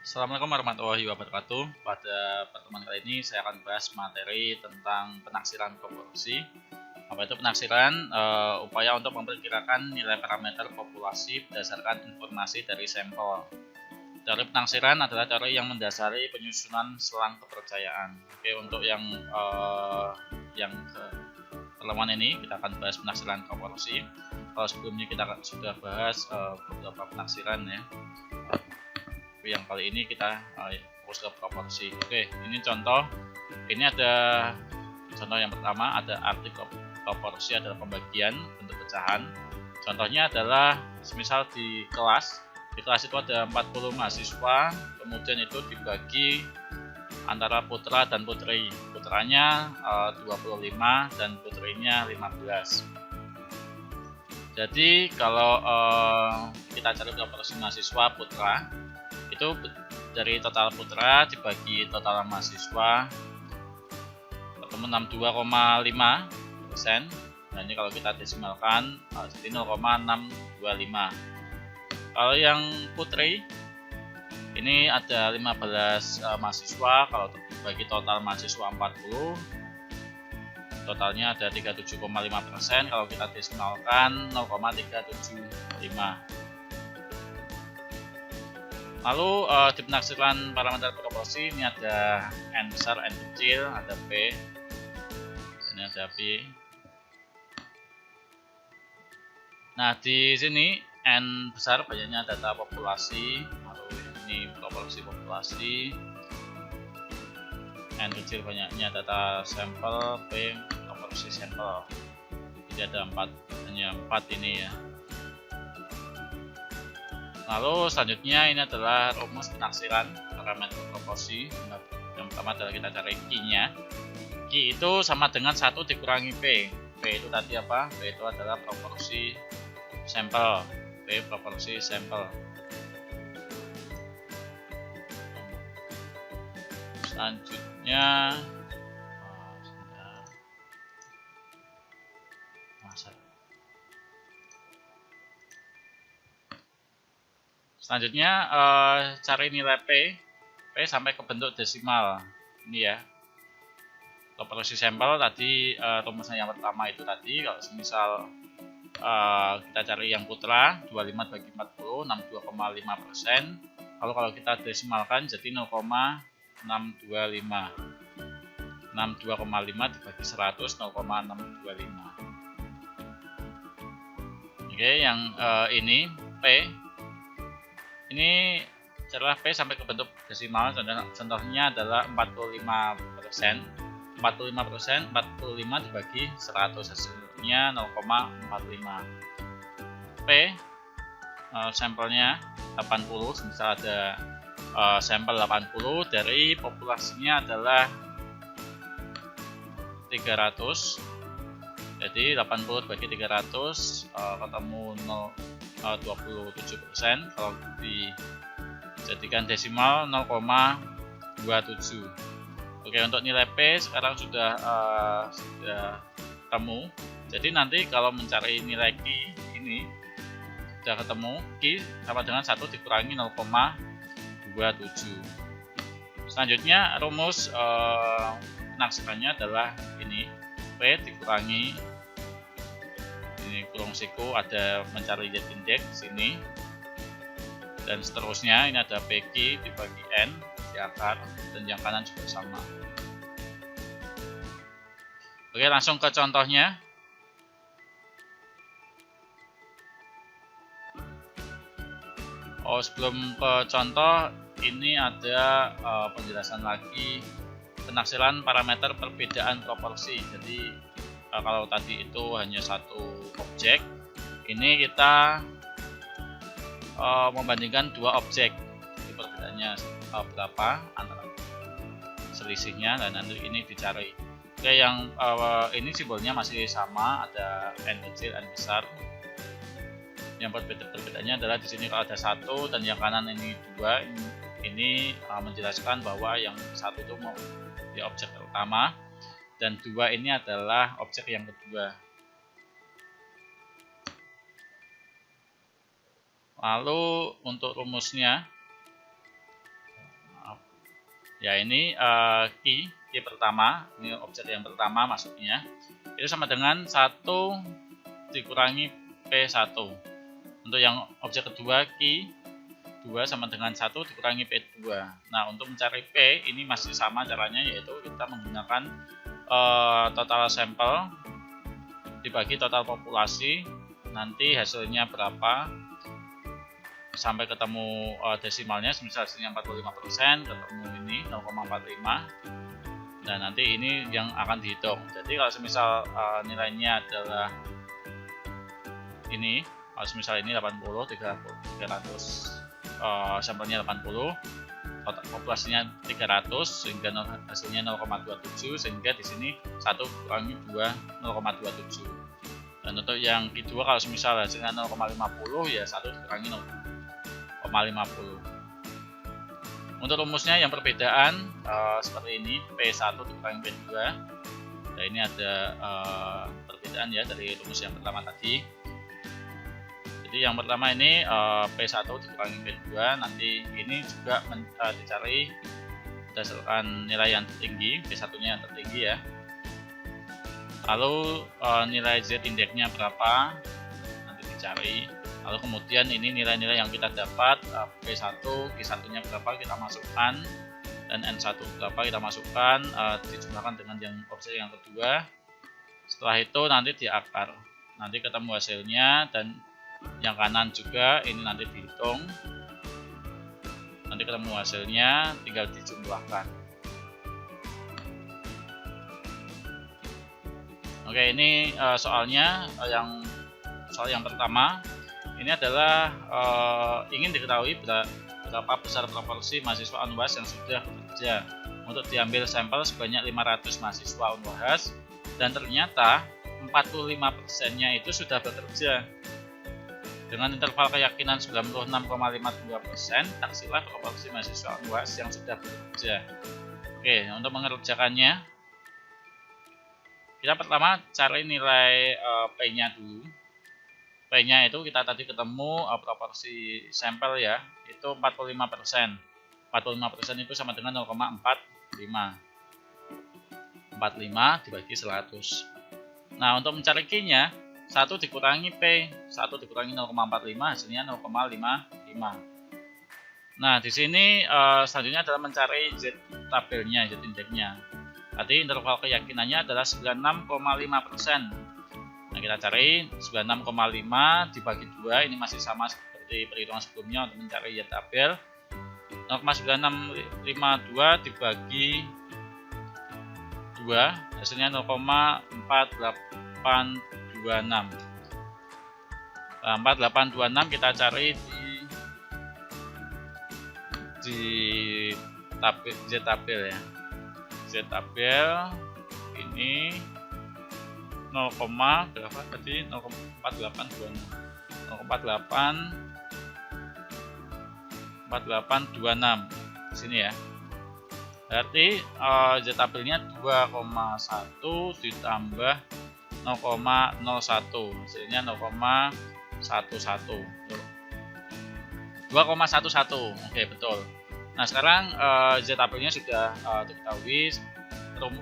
Assalamualaikum warahmatullahi wabarakatuh. Pada pertemuan kali ini saya akan bahas materi tentang penaksiran proporsi. Apa itu penaksiran? Upaya untuk memperkirakan nilai parameter populasi berdasarkan informasi dari sampel. Teori penaksiran adalah teori yang mendasari penyusunan selang kepercayaan. Oke, untuk yang pertemuan ini kita akan bahas penaksiran proporsi. Kalau sebelumnya kita sudah bahas beberapa penaksiran ya. Yang kali ini kita fokus ke proporsi. Oke, ini contoh. Ini ada contoh yang pertama, ada arti proporsi adalah pembagian bentuk pecahan. Contohnya adalah misal di kelas itu ada 40 mahasiswa, kemudian itu dibagi antara putra dan putri. Putranya 25 dan putrinya 15. Jadi kalau kita cari proporsi mahasiswa putra, itu dari total putra dibagi total mahasiswa ketemu 62,5%. Nah, ini kalau kita desimalkan jadi 0,625. Kalau yang putri ini ada 15 mahasiswa, kalau dibagi total mahasiswa 40, totalnya ada 37,5%. Kalau kita desimalkan 0,375. Lalu di penaksiran parameter proporsi ini ada N besar, N kecil, ada P, ini ada P. Nah, di sini N besar banyaknya data populasi, lalu ini proporsi populasi. N kecil banyaknya data sampel, P proporsi sampel. Jadi ada hanya 4 ini ya. Lalu selanjutnya ini adalah rumus penaksiran parameter proporsi. Yang pertama adalah kita cari Q-nya. Q itu sama dengan 1 dikurangi P. P itu tadi apa? P itu adalah proporsi sampel. P proporsi sampel. Selanjutnya cari nilai P sampai ke bentuk desimal. Ini ya. Proporsi sampel tadi rumusnya yang pertama itu tadi, kalau misal kita cari yang putra 25 bagi 40 62,5%. Kalau kita desimalkan jadi 0,625. 62,5 dibagi 100 0,625. Oke, yang ini P ini adalah P sampai ke bentuk desimal. Contohnya adalah 45%. 45% 45 dibagi 100 hasilnya 0,45. P sampelnya 80, misal ada sampel 80 dari populasinya adalah 300. Jadi 80 bagi 300 ketemu 27%. Kalau dijadikan desimal 0,27. Oke, untuk nilai P sekarang sudah ketemu. Jadi nanti kalau mencari nilai Q ini sudah ketemu, Q sama dengan 1 dikurangi 0,27. Selanjutnya rumus penaksirannya adalah ini, P dikurangi ini kurung siku, ada mencari Z index sini, dan seterusnya. Ini ada PQ dibagi N di akar, dan yang kanan juga sama. Oke, langsung ke contohnya. Sebelum ke contoh, ini ada penjelasan lagi penaksiran parameter perbedaan proporsi. Jadi kalau tadi itu hanya satu objek, ini kita membandingkan dua objek. Jadi perbedaannya berapa antara selisihnya, dan nanti ini dicari. Oke, yang ini simbolnya masih sama, ada N kecil, N besar. Yang perbedaannya adalah di sini kalau ada 1 dan yang kanan ini 2, ini menjelaskan bahwa yang 1 itu mau di objek pertama dan 2 ini adalah objek yang kedua. Lalu untuk rumusnya Ya, ini key pertama, ini objek yang pertama masuknya itu sama dengan 1 dikurangi P1. Untuk yang objek kedua, key 2 sama dengan 1 dikurangi P2. Nah, untuk mencari P ini masih sama caranya, yaitu kita menggunakan total sampel dibagi total populasi, nanti hasilnya berapa sampai ketemu desimalnya, misal hasilnya 45%, ketemu ini 0,45, dan nanti ini yang akan dihitung. Jadi kalau misal nilainya adalah ini, kalau misal ini 80, 300, sampelnya 80, populasinya 300, sehingga hasilnya 0,27, sehingga di sini 1 kurangi 2 0,27. Dan untuk yang kedua, kalau misal hasilnya 0,50, ya 1 dikurangi 0,50. Untuk rumusnya yang perbedaan seperti ini, P1 dikurangi P2. Nah, ini ada perbedaan ya dari rumus yang pertama tadi. Jadi yang pertama ini P1 dikurangi P2, nanti ini juga dicari berdasarkan nilai yang tertinggi, P1 nya yang tertinggi ya. Lalu nilai Z indeksnya berapa, nanti dicari. Lalu kemudian ini nilai-nilai yang kita dapat, P1, Q1 nya berapa kita masukkan, dan N1 berapa kita masukkan, dijumlahkan dengan yang objek yang kedua. Setelah itu nanti diakar, nanti ketemu hasilnya, dan yang kanan juga ini nanti dihitung, nanti ketemu hasilnya, tinggal dijumlahkan. Oke, ini soalnya soal yang pertama ini adalah ingin diketahui berapa besar proporsi mahasiswa UNWAS yang sudah bekerja. Untuk diambil sampel sebanyak 500 mahasiswa UNWAS, dan ternyata 45%-nya itu sudah bekerja. Dengan interval keyakinan 96,52%, taksilah proporsi mahasiswa UNWAS yang sudah bekerja. Oke, untuk mengerjakannya, kita pertama cari nilai P-nya dulu. P-nya itu kita tadi ketemu proporsi sampel ya, itu 45%. 45% itu sama dengan 0,45. 45 dibagi 100. Nah, untuk mencari Q-nya, 1 dikurangi P, 1 dikurangi 0,45, hasilnya 0,55. Nah, di sini selanjutnya adalah mencari Z tabelnya, Z indeksnya. Tadi interval keyakinannya adalah 96,5%. Nah, kita cari 96,5 dibagi 2, ini masih sama seperti perhitungan sebelumnya untuk mencari Z tabel. 0,9652 dibagi 2, hasilnya 0,4826. 4826 kita cari di tabel, Z tabel ya. Z tabel ini 0, berapa tadi? 0,4826. 0,4826 di sini ya. Berarti Z tabelnya 2,1 ditambah 0,01, hasilnya 0,11. 2,11. Oke, betul. Nah, sekarang Z tabelnya sudah diketahui,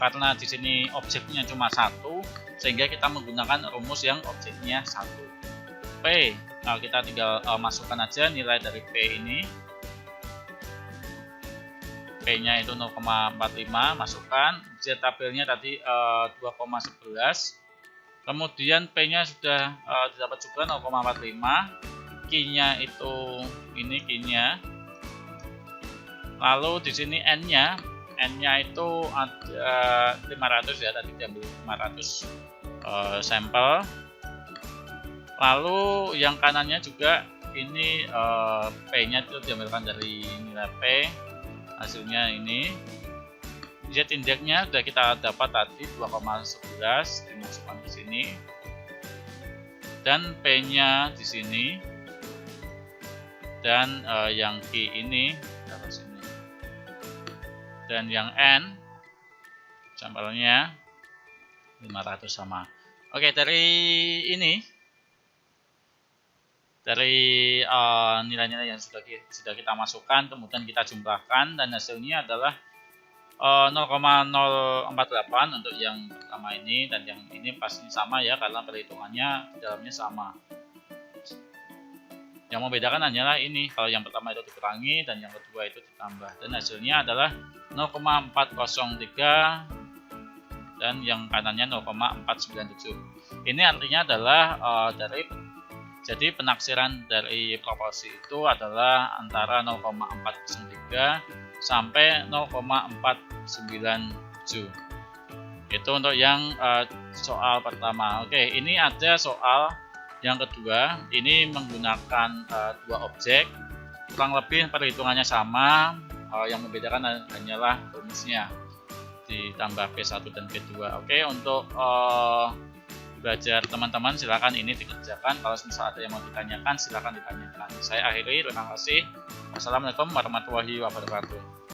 karena di sini objeknya cuma 1, sehingga kita menggunakan rumus yang objeknya 1. P, kita tinggal masukkan aja nilai dari P ini. P-nya itu 0,45, masukkan. Z tabelnya tadi 2,11. Kemudian P-nya sudah didapat juga 0,45. Q-nya itu ini Q-nya. Lalu di sini N-nya itu ada 500 ya, tadi diambil 500 sampel. Lalu yang kanannya juga ini P-nya itu diambilkan dari nilai P. Hasilnya ini Z indeksnya sudah kita dapat tadi 2,11, dimasukkan di sini, dan P-nya di sini, dan yang Q ini taruh sini, dan yang N sampelnya 500 sama. Oke, dari ini, dari nilai-nilai yang sudah kita masukkan, kemudian kita jumlahkan, dan hasilnya adalah 0,048 untuk yang pertama ini, dan yang ini pastinya sama ya karena perhitungannya di dalamnya sama. Yang membedakan hanyalah ini, kalau yang pertama itu dikurangi dan yang kedua itu ditambah, dan hasilnya adalah 0,403 dan yang kanannya 0,497. Ini artinya adalah jadi penaksiran dari proporsi itu adalah antara 0,403 sampai 0,497. Itu untuk yang soal pertama. Oke, ini ada soal yang kedua, ini menggunakan dua objek, kurang lebih perhitungannya sama, yang membedakan hanyalah rumusnya ditambah P1 dan P2. Oke, untuk belajar teman-teman silakan ini dikerjakan. Kalau misal ada yang mau ditanyakan silakan ditanyakan. Saya akhiri, terima kasih. Wassalamualaikum warahmatullahi wabarakatuh.